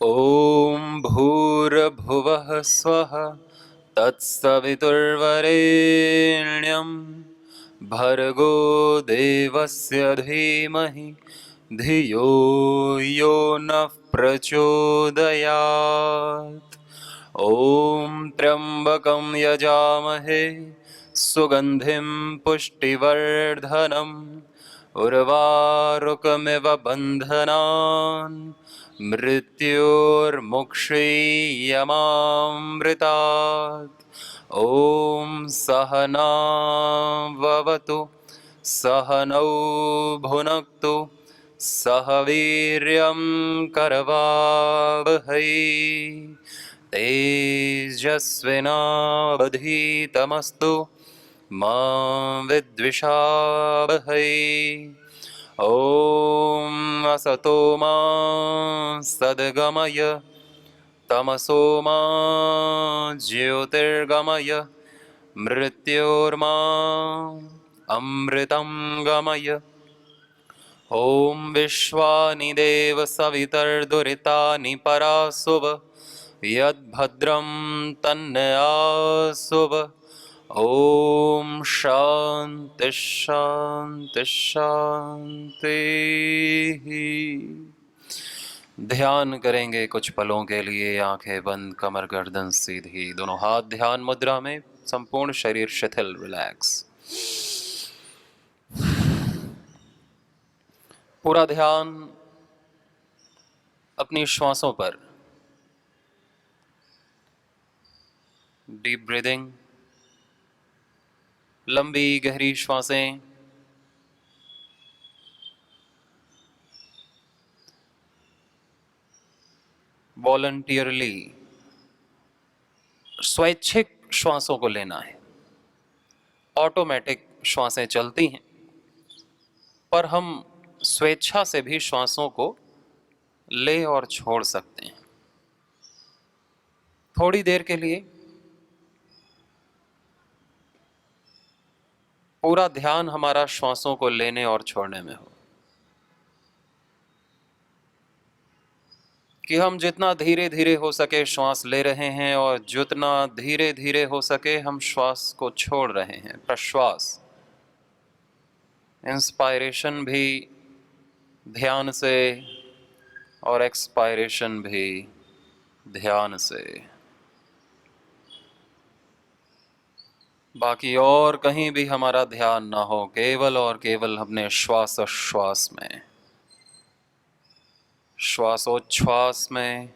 ॐ भूर्भुवः स्वः तत्सवितुर्वरेण्यं भर्गो देवस्य धीमहि धियो यो नः प्रचोदयात्। ॐ त्र्यम्बकं यजामहे सुगन्धिं पुष्टिवर्धनम् उर्वारुकमिव बन्धनान् मृत्योर्मुक्षीयमामृतात्। ॐ सहनाववतु सहनौ भुनक्तु सह वीर्यं करवावहै तेजस्विनावधीतमस्तु मा विद्विषावहै। ॐ असतो मा सद्गमय तमसो मा ज्योतिर्गमय मृत्योर्मा अमृतं गमय। ॐ विश्वानि देव सवितर्दुरितानि परासुव यद्भद्रं तन्नयासुव। ओम शांति शांति शांति। ध्यान करेंगे कुछ पलों के लिए, आंखें बंद, कमर गर्दन सीधी, दोनों हाथ ध्यान मुद्रा में, संपूर्ण शरीर शिथिल, रिलैक्स। पूरा ध्यान अपनी श्वासों पर। डीप ब्रीदिंग, लंबी गहरी श्वासें। वॉलंटियरली स्वैच्छिक श्वासों को लेना है। ऑटोमेटिक श्वासें चलती हैं, पर हम स्वेच्छा से भी श्वासों को ले और छोड़ सकते हैं। थोड़ी देर के लिए पूरा ध्यान हमारा श्वासों को लेने और छोड़ने में हो, कि हम जितना धीरे धीरे हो सके श्वास ले रहे हैं और जितना धीरे धीरे हो सके हम श्वास को छोड़ रहे हैं। प्रश्वास, इंस्पायरेशन भी ध्यान से और एक्सपायरेशन भी ध्यान से। बाकी और कहीं भी हमारा ध्यान ना हो, केवल और केवल अपने श्वासोच्छ्वास में, श्वासोच्छ्वास में।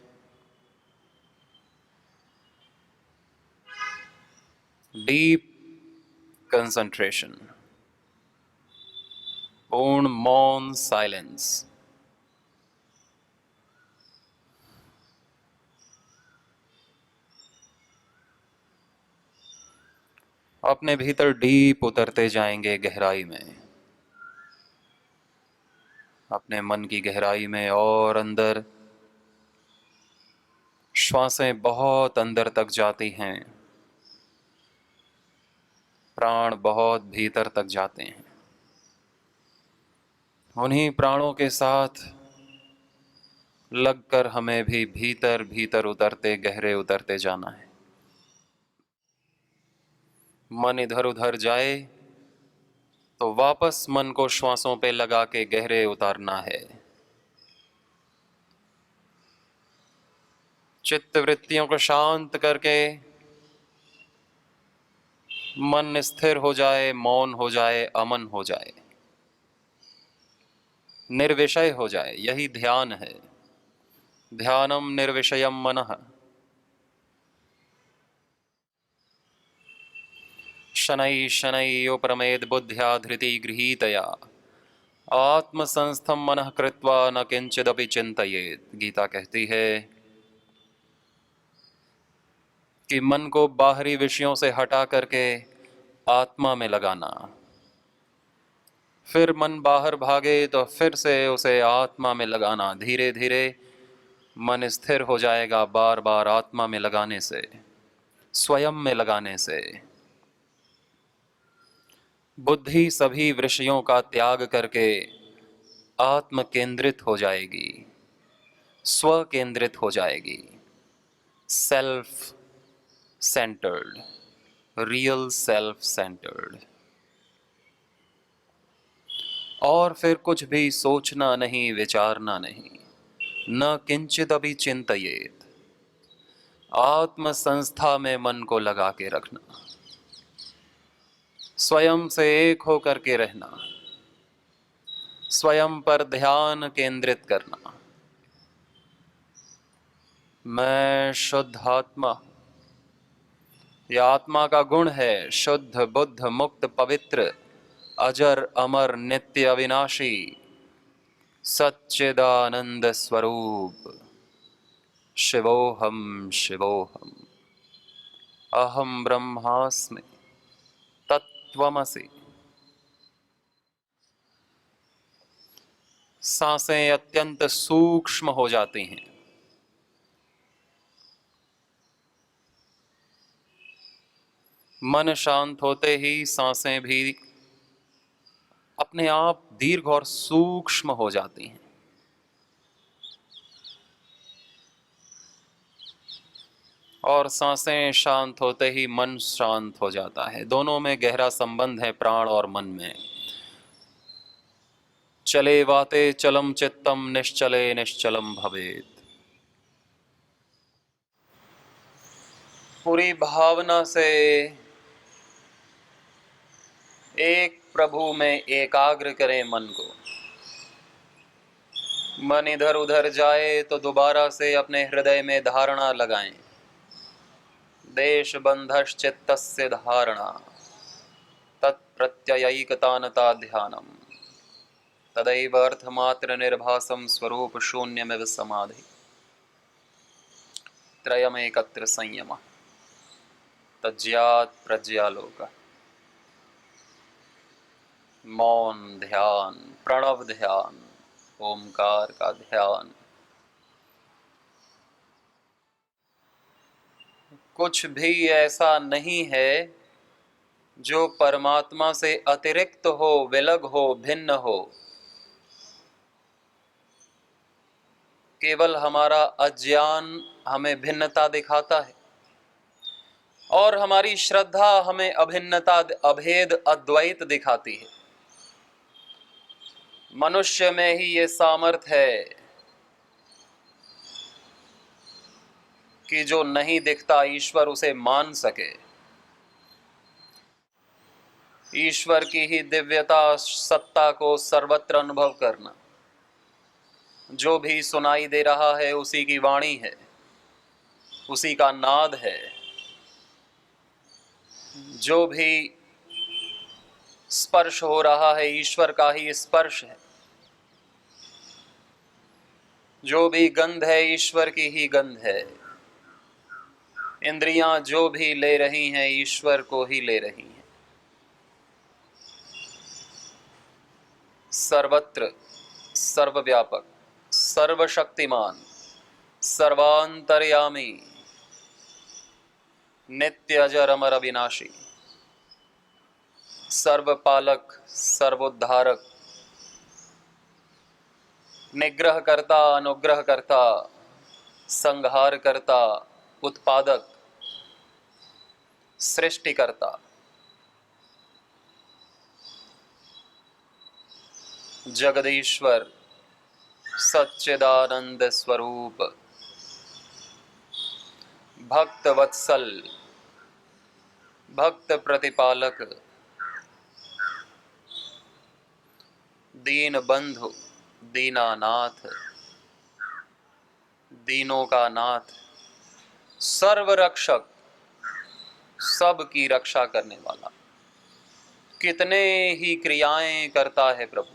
डीप कंसंट्रेशन, पूर्ण मौन, साइलेंस। अपने भीतर डीप उतरते जाएंगे, गहराई में, अपने मन की गहराई में और अंदर। श्वासें बहुत अंदर तक जाती हैं, प्राण बहुत भीतर तक जाते हैं। उन्हीं प्राणों के साथ लगकर हमें भी भीतर भीतर उतरते, गहरे उतरते जाना है। मन इधर उधर जाए तो वापस मन को श्वासों पे लगा के गहरे उतारना है। चित्त वृत्तियों को शांत करके मन स्थिर हो जाए, मौन हो जाए, अमन हो जाए, निर्विषय हो जाए। यही ध्यान है। ध्यानम निर्विषयम मनः। शनैः शनैः उपरमेद बुद्ध्या धृति गृहीतया आत्मसंस्थम मनः कृत्वा न किंचिदपि चिंतयेत्। गीता कहती है कि मन को बाहरी विषयों से हटा करके आत्मा में लगाना। फिर मन बाहर भागे तो फिर से उसे आत्मा में लगाना। धीरे धीरे मन स्थिर हो जाएगा, बार बार आत्मा में लगाने से, स्वयं में लगाने से। बुद्धि सभी विषयों का त्याग करके आत्म केंद्रित हो जाएगी। स्व केंद्रित हो जाएगी, self centred, real self centred. और फिर कुछ भी सोचना नहीं, विचारना नहीं, न किंचित अभी चिंतयेत। आत्म संस्था में मन को लगा के रखना, स्वयं से एक होकर के रहना, स्वयं पर ध्यान केंद्रित करना। मैं शुद्ध आत्मा, यह आत्मा का गुण है, शुद्ध बुद्ध मुक्त पवित्र अजर अमर नित्य अविनाशी सच्चिदानंद स्वरूप। शिवोहम शिवोहम, अहम ब्रह्मास्मि तत्त्वमसि। सांसें अत्यंत सूक्ष्म हो जाती हैं। मन शांत होते ही सांसें भी अपने आप दीर्घ और सूक्ष्म हो जाती हैं। और सांसें शांत होते ही मन शांत हो जाता है। दोनों में गहरा संबंध है, प्राण और मन में। चले वाते चलम चित्तम, निश्चले निश्चलम भवेत। पूरी भावना से एक प्रभु में एकाग्र करें मन को। मन इधर उधर जाए तो दोबारा से अपने हृदय में धारणा लगाएं। देश बंधश्चित्तस्य धारणा, तत्प्रत्ययैकतानता ध्यानम, तदैव अर्थमात्र निर्भासम स्वरूप शून्यमिव समाधि, त्रयमेकत्र संयमः तज्ज्ञात प्रज्ञालोकः। मौन ध्यान, प्रणव ध्यान, ओमकार का ध्यान। कुछ भी ऐसा नहीं है जो परमात्मा से अतिरिक्त हो, विलग हो, भिन्न हो। केवल हमारा अज्ञान हमें भिन्नता दिखाता है और हमारी श्रद्धा हमें अभिन्नता, अभेद, अद्वैत दिखाती है। मनुष्य में ही ये सामर्थ्य है कि जो नहीं दिखता ईश्वर उसे मान सके। ईश्वर की ही दिव्यता, सत्ता को सर्वत्र अनुभव करना। जो भी सुनाई दे रहा है उसी की वाणी है, उसी का नाद है। जो भी स्पर्श हो रहा है ईश्वर का ही स्पर्श है। जो भी गंध है ईश्वर की ही गंध है। इंद्रियां जो भी ले रही हैं ईश्वर को ही ले रही हैं। सर्वत्र सर्वव्यापक, सर्वशक्तिमान, सर्वांतर्यामी, नित्य अजर अमर अविनाशी, सर्वपालक, सर्वोद्धारक, निग्रह करता, अनुग्रह करता, संहार करता, उत्पादक, सृष्टि करता, जगदीश्वर, सच्चिदानंद स्वरूप, भक्त वत्सल, भक्त प्रतिपालक, दीन बंधु, दीनानाथ, दीनों का नाथ, सर्व रक्षक, सब की रक्षा करने वाला। कितने ही क्रियाएं करता है प्रभु।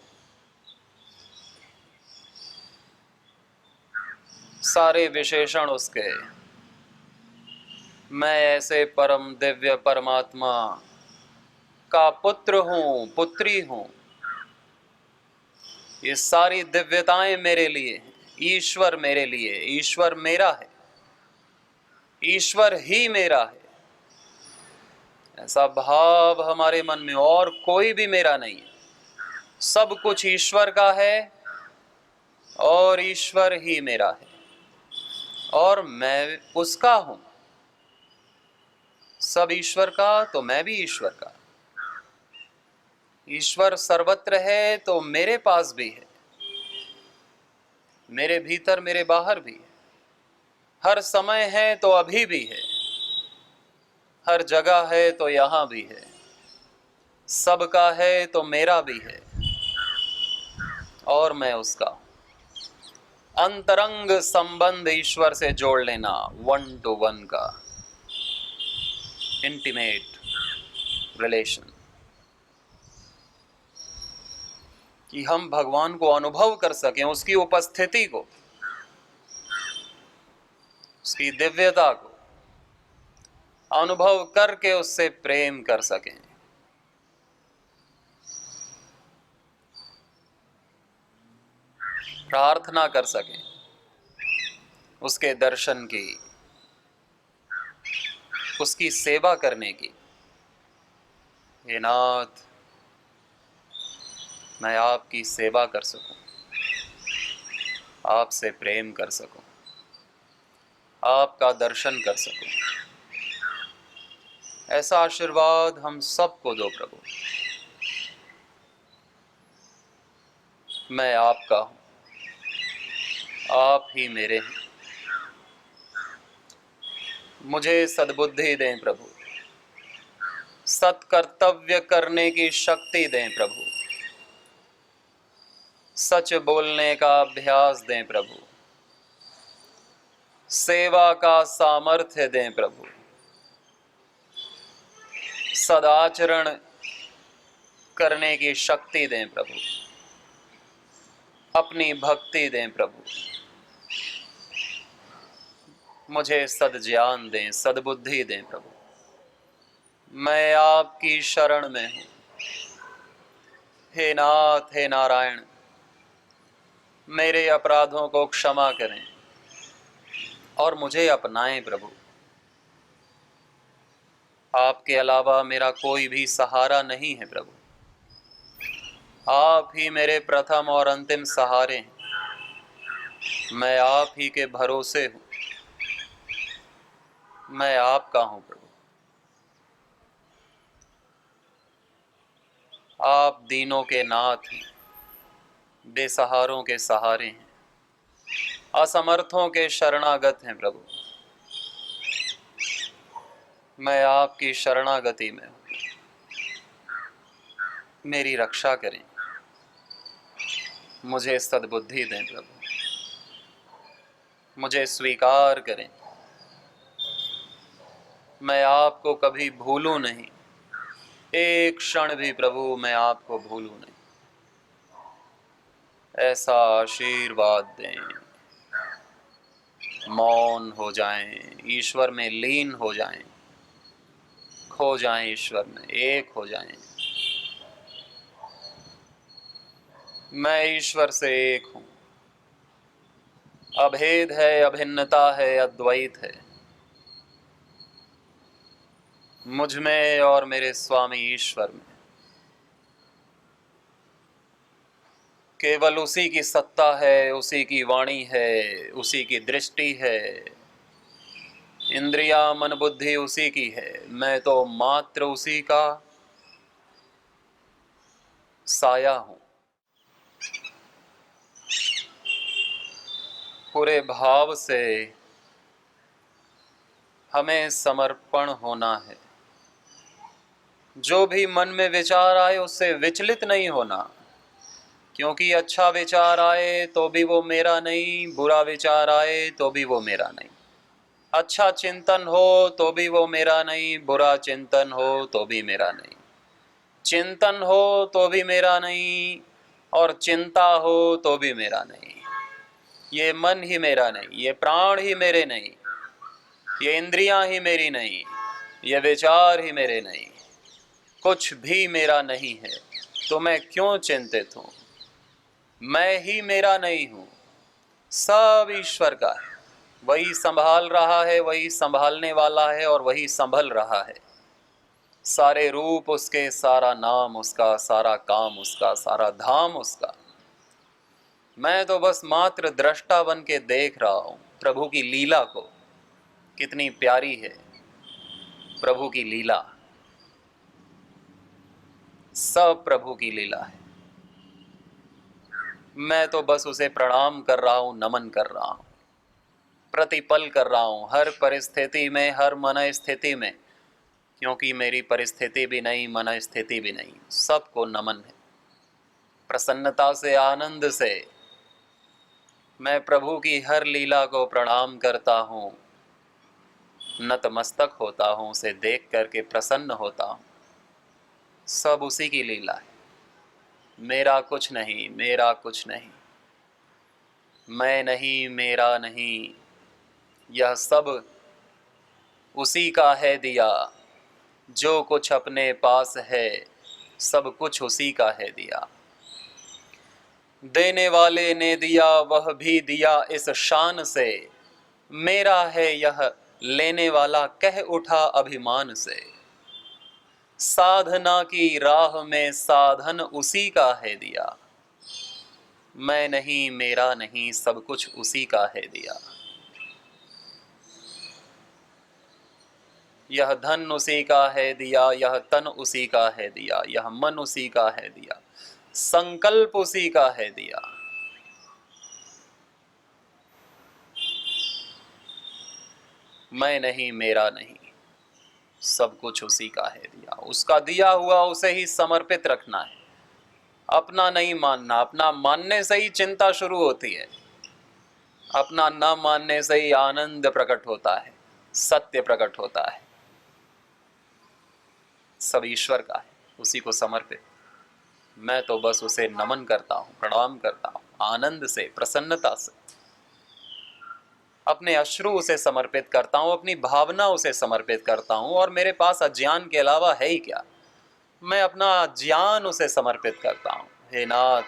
सारे विशेषण उसके। मैं ऐसे परम दिव्य परमात्मा का पुत्र हूं, पुत्री हूं। ये सारी दिव्यताएं मेरे लिए हैं। ईश्वर मेरे लिए, ईश्वर मेरा है, ईश्वर ही मेरा है। ऐसा भाव हमारे मन में, और कोई भी मेरा नहीं है। सब कुछ ईश्वर का है और ईश्वर ही मेरा है। और मैं उसका हूं। सब ईश्वर का तो मैं भी ईश्वर का। ईश्वर सर्वत्र है तो मेरे पास भी है, मेरे भीतर मेरे बाहर भी है। हर समय है तो अभी भी है, हर जगह है तो यहां भी है। सबका है तो मेरा भी है और मैं उसका। अंतरंग संबंध ईश्वर से जोड़ लेना, 1 to 1 का इंटीमेट रिलेशन, कि हम भगवान को अनुभव कर सकें, उसकी उपस्थिति को, उसकी दिव्यता को अनुभव करके उससे प्रेम कर सकें। प्रार्थना कर सकें उसके दर्शन की, उसकी सेवा करने की। हे नाथ, मैं आपकी सेवा कर सकूं, आपसे प्रेम कर सकूं, आपका दर्शन कर सकूं। ऐसा आशीर्वाद हम सबको दो प्रभु। मैं आपका हूं, आप ही मेरे हैं। मुझे सद्बुद्धि दें प्रभु, सत्कर्तव्य करने की शक्ति दें प्रभु, सच बोलने का अभ्यास दें प्रभु, सेवा का सामर्थ्य दें प्रभु, सदाचरण करने की शक्ति दें प्रभु, अपनी भक्ति दें प्रभु। मुझे सद्ज्ञान दें, सद्बुद्धि दें प्रभु। मैं आपकी शरण में हूं। हे नाथ, हे नारायण, मेरे अपराधों को क्षमा करें और मुझे अपनाएं प्रभु। आपके अलावा मेरा कोई भी सहारा नहीं है प्रभु। आप ही मेरे प्रथम और अंतिम सहारे हैं। मैं आप ही के भरोसे हूं। मैं आपका हूं प्रभु। आप दीनों के नाथ हैं, बेसहारों के सहारे हैं, असमर्थों के शरणागत हैं प्रभु। मैं आपकी शरणागति में हूं। मेरी रक्षा करें, मुझे सद्बुद्धि दें प्रभु। मुझे स्वीकार करें। मैं आपको कभी भूलूं नहीं, एक क्षण भी प्रभु मैं आपको भूलूं नहीं। ऐसा आशीर्वाद दें। मौन हो जाएं, ईश्वर में लीन हो जाएं, खो जाएं ईश्वर में, एक हो जाएं। मैं ईश्वर से एक हूं। अभेद है, अभिन्नता है, अद्वैत है मुझ में और मेरे स्वामी ईश्वर में। केवल उसी की सत्ता है, उसी की वाणी है, उसी की दृष्टि है, इंद्रिया मन बुद्धि उसी की है। मैं तो मात्र उसी का साया हूं। पूरे भाव से हमें समर्पण होना है। जो भी मन में विचार आए उससे विचलित नहीं होना, क्योंकि अच्छा विचार आए तो भी वो मेरा नहीं, बुरा विचार आए तो भी वो मेरा नहीं। अच्छा चिंतन हो तो भी वो मेरा नहीं, बुरा चिंतन हो तो भी मेरा नहीं। चिंतन हो तो भी मेरा नहीं और चिंता हो तो भी मेरा नहीं। ये मन ही मेरा नहीं, ये प्राण ही मेरे नहीं, ये इंद्रियां ही मेरी नहीं, ये विचार ही मेरे नहीं, कुछ भी मेरा नहीं है। तो मैं क्यों चिंतित हूं? मैं ही मेरा नहीं हूं, सब ईश्वर का है। वही संभाल रहा है, वही संभालने वाला है और वही संभल रहा है। सारे रूप उसके, सारा नाम उसका, सारा काम उसका, सारा धाम उसका। मैं तो बस मात्र दृष्टा बन के देख रहा हूं। प्रभु की लीला को, कितनी प्यारी है प्रभु की लीला। सब प्रभु की लीला है। मैं तो बस उसे प्रणाम कर रहा हूं, नमन कर रहा हूं, प्रतिपल कर रहा हूं, हर परिस्थिति में, हर मन स्थिति में, क्योंकि मेरी परिस्थिति भी नहीं, मन स्थिति भी नहीं, सबको नमन है। प्रसन्नता से, आनंद से मैं प्रभु की हर लीला को प्रणाम करता हूं, नतमस्तक होता हूं, उसे देख करके प्रसन्न होता हूं। सब उसी की लीला है। मेरा कुछ नहीं, मेरा कुछ नहीं, मैं नहीं, मेरा नहीं, यह सब उसी का है दिया। जो कुछ अपने पास है, सब कुछ उसी का है दिया। देने वाले ने दिया, वह भी दिया इस शान से, मेरा है यह लेने वाला, कह उठा अभिमान से। साधना की राह में साधन उसी का है दिया। मैं नहीं, मेरा नहीं, सब कुछ उसी का है दिया। यह धन उसी का है दिया, यह तन उसी का है दिया, यह मन उसी का है दिया, संकल्प उसी का है दिया। मैं नहीं, मेरा नहीं, सब कुछ उसी का है दिया। उसका दिया हुआ उसे ही समर्पित रखना है, अपना नहीं मानना। अपना मानने से ही चिंता शुरू होती है, अपना न मानने से ही आनंद प्रकट होता है, सत्य प्रकट होता है। सब ईश्वर का है, उसी को समर्पित। मैं तो बस उसे नमन करता हूं, प्रणाम करता हूं, आनंद से, प्रसन्नता से। अपने अश्रु उसे समर्पित करता हूं, अपनी भावना उसे समर्पित करता हूं। और मेरे पास अज्ञान के अलावा है ही क्या? मैं अपना ज्ञान उसे समर्पित करता हूं। हे नाथ,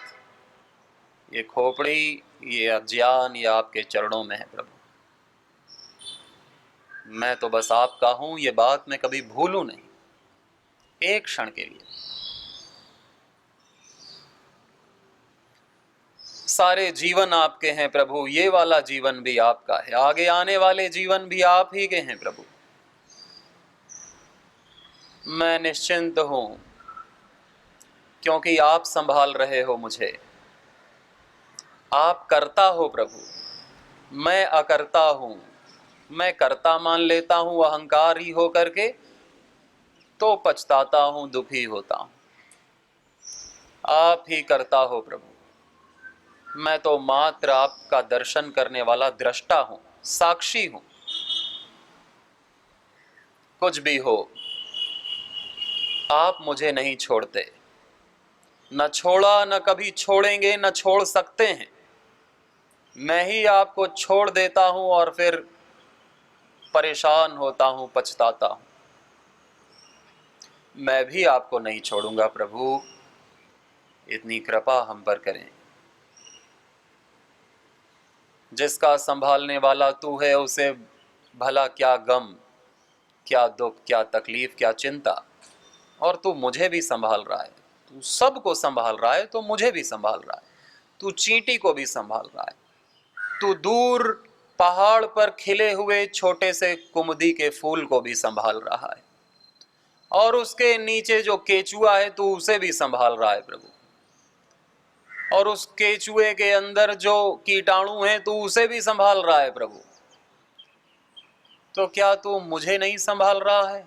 ये खोपड़ी, ये अज्ञान, ये आपके चरणों में है प्रभु। मैं तो बस आपका हूं, ये बात मैं कभी भूलूं नहीं, एक क्षण के लिए। सारे जीवन आपके हैं प्रभु, ये वाला जीवन भी आपका है, आगे आने वाले जीवन भी आप ही के हैं प्रभु। मैं निश्चिंत हूं, क्योंकि आप संभाल रहे हो मुझे। आप करता हो प्रभु, मैं अकर्ता हूं। मैं कर्ता मान लेता हूं अहंकार ही हो करके, तो पछताता हूं, दुखी होता हूं। आप ही करता हो प्रभु। मैं तो मात्र आपका दर्शन करने वाला दृष्टा हूं, साक्षी हूं। कुछ भी हो, आप मुझे नहीं छोड़ते, न छोड़ा, न कभी छोड़ेंगे, न छोड़ सकते हैं। मैं ही आपको छोड़ देता हूं और फिर परेशान होता हूं, पछताता हूं। मैं भी आपको नहीं छोड़ूंगा प्रभु, इतनी कृपा हम पर करें। जिसका संभालने वाला तू है, उसे भला क्या गम, क्या दुख, क्या तकलीफ, क्या चिंता। और तू मुझे भी संभाल रहा है, तू सबको संभाल रहा है, तो मुझे भी संभाल रहा है। तू चींटी को भी संभाल रहा है, तू दूर पहाड़ पर खिले हुए छोटे से कुमुदी के फूल को भी संभाल रहा है, और उसके नीचे जो केचुआ है, तू उसे भी संभाल रहा है प्रभु। और उस केचुए के अंदर जो कीटाणु हैं, तू उसे भी संभाल रहा है प्रभु। तो क्या तू मुझे नहीं संभाल रहा है?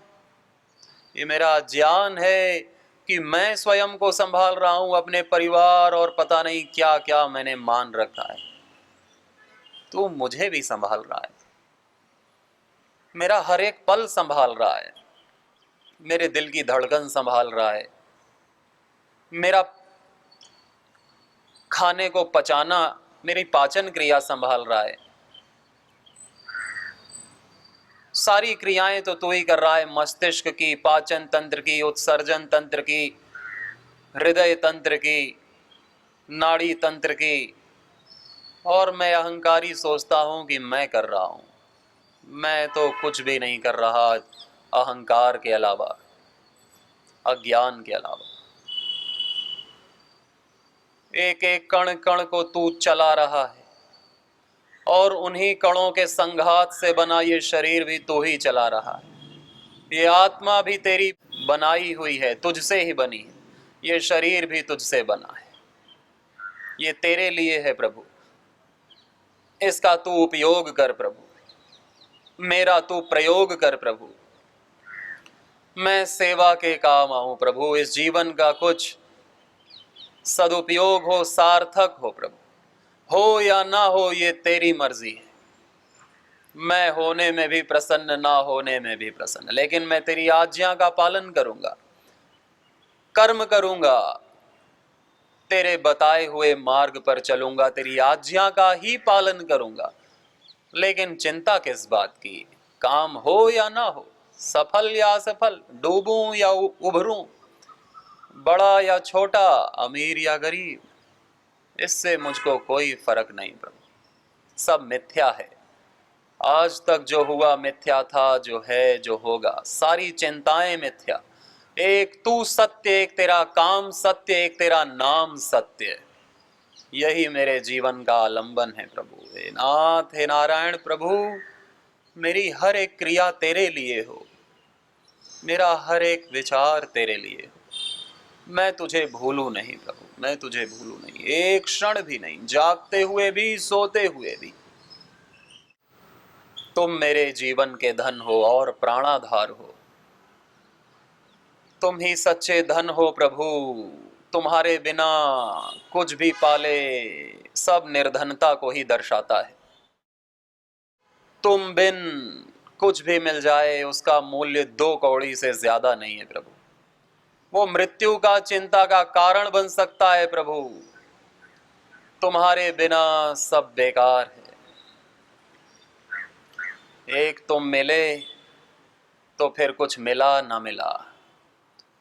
ये मेरा ज्ञान है कि मैं स्वयं को संभाल रहा हूं, अपने परिवार और पता नहीं क्या क्या मैंने मान रखा है। तू मुझे भी संभाल रहा है, मेरा हर एक पल संभाल रहा है, मेरे दिल की धड़कन संभाल रहा है, मेरा खाने को पचाना, मेरी पाचन क्रिया संभाल रहा है। सारी क्रियाएं तो तू ही कर रहा है, मस्तिष्क की, पाचन तंत्र की, उत्सर्जन तंत्र की, हृदय तंत्र की, नाड़ी तंत्र की। और मैं अहंकारी सोचता हूं कि मैं कर रहा हूं। मैं तो कुछ भी नहीं कर रहा, अहंकार के अलावा, अज्ञान के अलावा। एक एक कण कण को तू चला रहा है, और उन्हीं कणों के संघात से बना ये शरीर भी तू ही चला रहा है। ये आत्मा भी तेरी बनाई हुई है, तुझसे ही बनी है। ये शरीर भी तुझसे बना है, ये तेरे लिए है प्रभु। इसका तू उपयोग कर प्रभु, मेरा तू प्रयोग कर प्रभु। मैं सेवा के काम आऊं प्रभु, इस जीवन का कुछ सदुपयोग हो, सार्थक हो प्रभु। हो या ना हो ये तेरी मर्जी है। मैं होने में भी प्रसन्न, ना होने में भी प्रसन्न, लेकिन मैं तेरी आज्ञा का पालन करूंगा, कर्म करूंगा, तेरे बताए हुए मार्ग पर चलूंगा, तेरी आज्ञा का ही पालन करूंगा। लेकिन चिंता किस बात की, काम हो या ना हो, सफल या असफल, डूबूं या उभरूं, बड़ा या छोटा, अमीर या गरीब, इससे मुझको कोई फर्क नहीं प्रभु। सब मिथ्या है। आज तक जो हुआ मिथ्या था, जो है, जो होगा, सारी चिंताएं मिथ्या। एक तू सत्य, एक तेरा काम सत्य, एक तेरा नाम सत्य। यही मेरे जीवन का आलंबन है प्रभु। हे नाथ, हे नारायण प्रभु, मेरी हर एक क्रिया तेरे लिए हो, मेरा हर एक विचार तेरे लिए हो। मैं तुझे भूलूं नहीं प्रभु, मैं तुझे भूलूं नहीं, एक क्षण भी नहीं, जागते हुए भी, सोते हुए भी। तुम मेरे जीवन के धन हो और प्राणाधार हो। तुम ही सच्चे धन हो प्रभु। तुम्हारे बिना कुछ भी पाले सब निर्धनता को ही दर्शाता है। तुम बिन कुछ भी मिल जाए उसका मूल्य 2 कौड़ी से ज्यादा नहीं है प्रभु। वो मृत्यु का, चिंता का कारण बन सकता है प्रभु। तुम्हारे बिना सब बेकार है। एक तुम मिले तो फिर कुछ मिला ना मिला,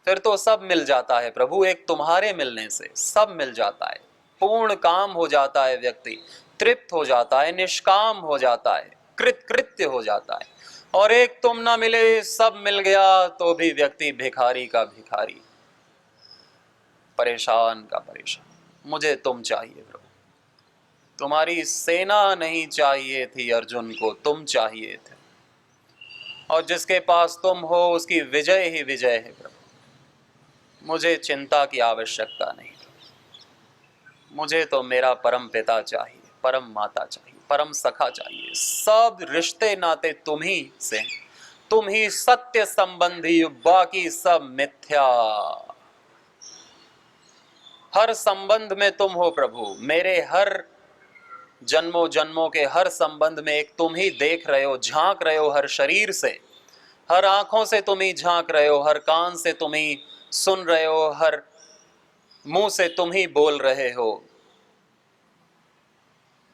फिर तो सब मिल जाता है प्रभु। एक तुम्हारे मिलने से सब मिल जाता है, पूर्ण काम हो जाता है, व्यक्ति तृप्त हो जाता है, निष्काम हो जाता है, कृत्य हो जाता है। और एक तुम ना मिले, सब मिल गया तो भी व्यक्ति भिखारी का भिखारी, परेशान का परेशान। मुझे तुम चाहिए प्रभु। तुम्हारी सेना नहीं चाहिए थी अर्जुन को, तुम चाहिए थे। और जिसके पास तुम हो उसकी विजय ही विजय है प्रभु। मुझे चिंता की आवश्यकता नहीं, मुझे तो मेरा परम पिता चाहिए, परम माता चाहिए, परम सखा चाहिए। सब रिश्ते नाते तुम ही से, तुम ही सत्य संबंधी, बाकी सब मिथ्या। हर संबंध में तुम हो प्रभु। मेरे हर जन्मों जन्मों के हर संबंध में एक तुम ही देख रहे हो, झांक रहे हो। हर शरीर से, हर आंखों से तुम ही झांक रहे हो, हर कान से तुम ही सुन रहे हो, हर मुंह से तुम ही बोल रहे हो।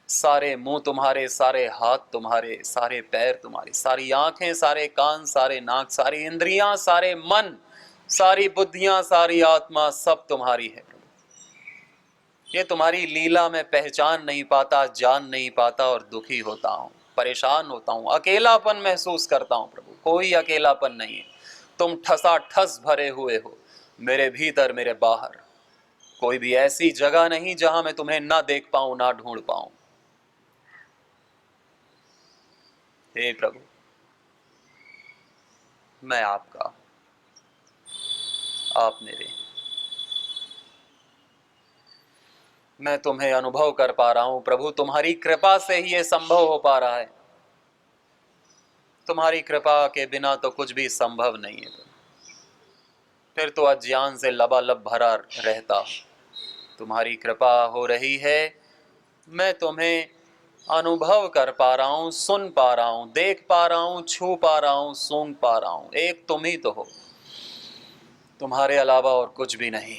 सारे मुंह तुम्हारे, सारे हाथ तुम्हारे, सारे पैर तुम्हारे, सारी आंखें, सारे कान, सारे नाक, सारी इंद्रियां, सारे मन, सारी बुद्धियां, सारी आत्मा, सब तुम्हारी है। ये तुम्हारी लीला में पहचान नहीं पाता, जान नहीं पाता और दुखी होता हूं, परेशान होता हूं, अकेलापन महसूस करता हूं प्रभु। कोई अकेलापन नहीं है, तुम ठसाठस भरे हुए हो, मेरे भीतर, मेरे बाहर। कोई भी ऐसी जगह नहीं जहां मैं तुम्हें ना देख पाऊं, ना ढूंढ पाऊं। हे प्रभु, मैं आपका, आप मेरे। मैं तुम्हें अनुभव कर पा रहा हूं प्रभु। तुम्हारी कृपा से ही ये संभव हो पा रहा है। तुम्हारी कृपा के बिना तो कुछ भी संभव नहीं है। फिर तो अज्ञान से लबालब भरा रहता। तुम्हारी कृपा हो रही है, मैं तुम्हें अनुभव कर पा रहा हूं, सुन पा रहा हूं, देख पा रहा हूं, छू पा रहा हूं, सूंघ पा रहा हूं। एक तुम ही तो हो, तुम्हारे अलावा और कुछ भी नहीं।